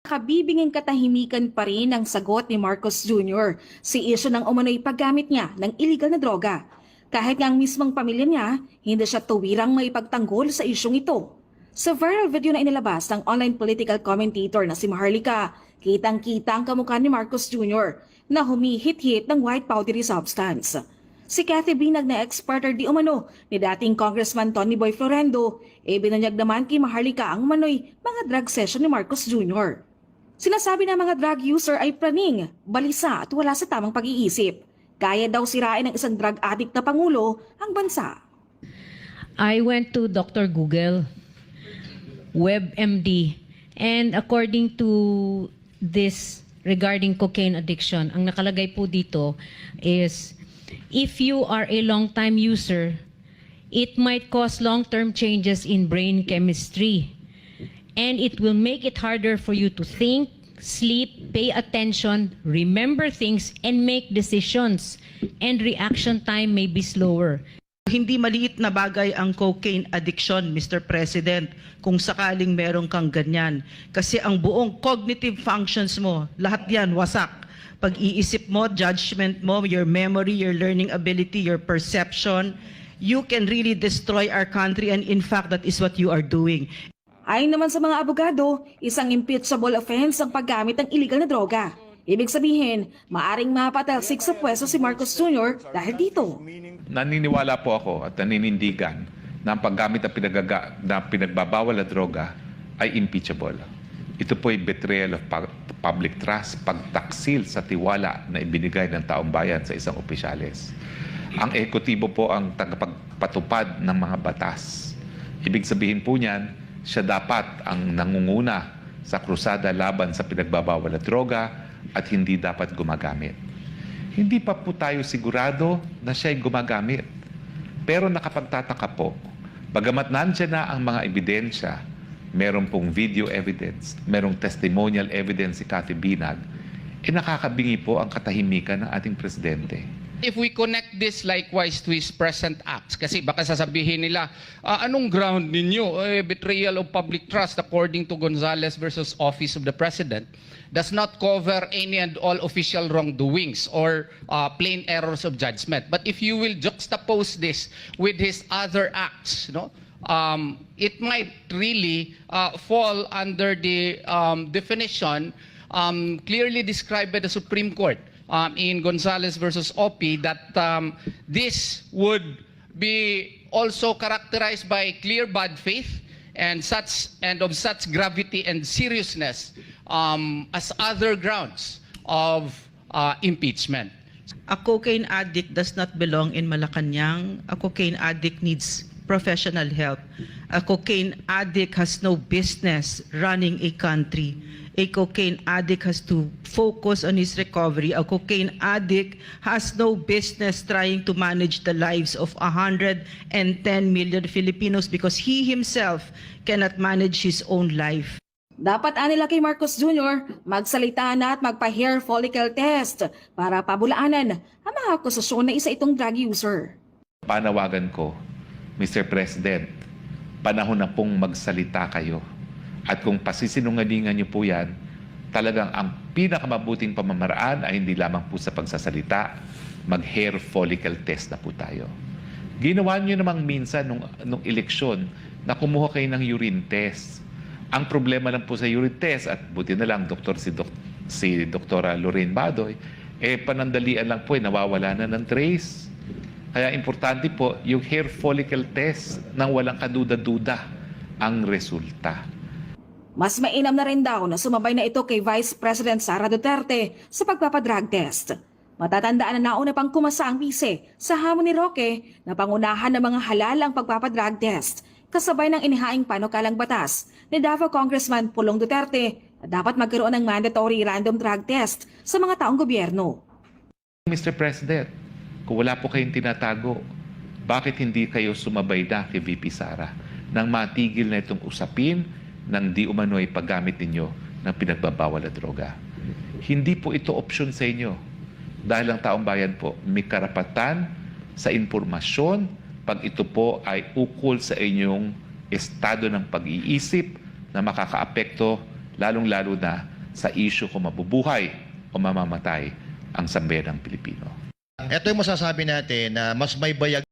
Kabibinging katahimikan pa rin ang sagot ni Marcos Jr. si isyu ng umano'y paggamit niya ng illegal na droga. Kahit nga ang mismong pamilya niya, hindi siya tuwirang maipagtanggol sa isyong ito. Sa viral video na inilabas ng online political commentator na si Maharlika, kitang-kita ang kamukha ni Marcos Jr. na humihit-hit ng white powdery substance. Si Cathy Binag na exporter di umano ni dating Congressman Tony Boy Florendo, binunyag naman kay Maharlika ang umano'y mga drug session ni Marcos Jr. Sinasabi ng mga drug user ay praning, balisa at wala sa tamang pag-iisip. Kaya daw sirain ng isang drug addict na pangulo ang bansa. I went to Dr. Google, WebMD, and according to this regarding cocaine addiction, ang nakalagay po dito is if you are a long-time user, it might cause long-term changes in brain chemistry. And it will make it harder for you to think, sleep, pay attention, remember things, and make decisions. And reaction time may be slower. Hindi maliit na bagay ang cocaine addiction, Mr. President, kung sakaling meron kang ganyan. Kasi ang buong cognitive functions mo, lahat yan wasak. Pag-iisip mo, judgment mo, your memory, your learning ability, your perception, you can really destroy our country, and in fact, that is what you are doing. Ayon naman sa mga abogado, isang impeachable offense ang paggamit ng illegal na droga. Ibig sabihin, maaring mapatalsik sa pwesto si Marcos Jr. dahil dito. Naniniwala po ako at naninindigan na ang paggamit ng pinagbabawal na droga ay impeachable. Ito po ay betrayal of public trust, pagtaksil sa tiwala na ibinigay ng taong bayan sa isang opisyales. Ang ehekutibo po ang tagapagpatupad ng mga batas. Ibig sabihin po niyan, siya dapat ang nangunguna sa krusada laban sa pinagbabawal na droga at hindi dapat gumagamit. Hindi pa po tayo sigurado na siya ay gumagamit. Pero nakapagtataka po, bagamat nandiyan na ang mga ebidensya, meron pong video evidence, merong testimonial evidence si Cathy Binag, nakakabingi po ang katahimikan ng ating presidente. If we connect this likewise to his present acts, kasi baka sasabihin nila, anong ground ninyo? Betrayal of public trust according to Gonzales versus Office of the President does not cover any and all official wrongdoings or plain errors of judgment. But if you will juxtapose this with his other acts, no, it might really fall under the definition clearly described by the Supreme Court in Gonzales versus OP that this would be also characterized by clear bad faith and of such gravity and seriousness as other grounds of impeachment. A cocaine addict does not belong in Malacanang. A cocaine addict needs professional help. A cocaine addict has no business running a country. A cocaine addict has to focus on his recovery. A cocaine addict has no business trying to manage the lives of 110 million Filipinos because he himself cannot manage his own life. Dapat anila kay Marcos Jr. magsalita na at magpa-hair follicle test para pabulaanan ang mga akusasyon na isa itong drug user. Panawagan ko, Mr. President, panahon na pong magsalita kayo. At kung pasisinungalingan niyo po yan, talagang ang pinakamabuting pamamaraan ay hindi lamang po sa pagsasalita, mag-hair follicle test na po tayo. Ginawa niyo namang minsan nung eleksyon na kumuha kayo ng urine test. Ang problema lang po sa urine test, at buti na lang si Dr. Lorraine Badoy, panandalian lang po, nawawala na ng trace. Kaya importante po yung hair follicle test nang walang kaduda-duda ang resulta. Mas mainam na rin daw na sumabay na ito kay Vice President Sara Duterte sa pagpapadrug test. Matatandaan na nauna pang kumasa ang bise sa hamon ni Roque na pangunahan ng mga halal ang pagpapadrug test, kasabay ng inihaing panukalang batas ni Davao Congressman Pulong Duterte na dapat magkaroon ng mandatory random drug test sa mga taong gobyerno. Mr. President, kung wala po kayong tinatago, bakit hindi kayo sumabay na kay VP Sara nang matigil na itong usapin ng di umano'y paggamit ninyo ng pinagbabawal na droga? Hindi po ito opsyon sa inyo. Dahil ang taong bayan po may karapatan sa impormasyon pag ito po ay ukol sa inyong estado ng pag-iisip na makakaapekto lalong-lalo na sa issue kung mabubuhay o mamamatay ang sambayanang Pilipino. Ito yung masasabi natin na mas may bayag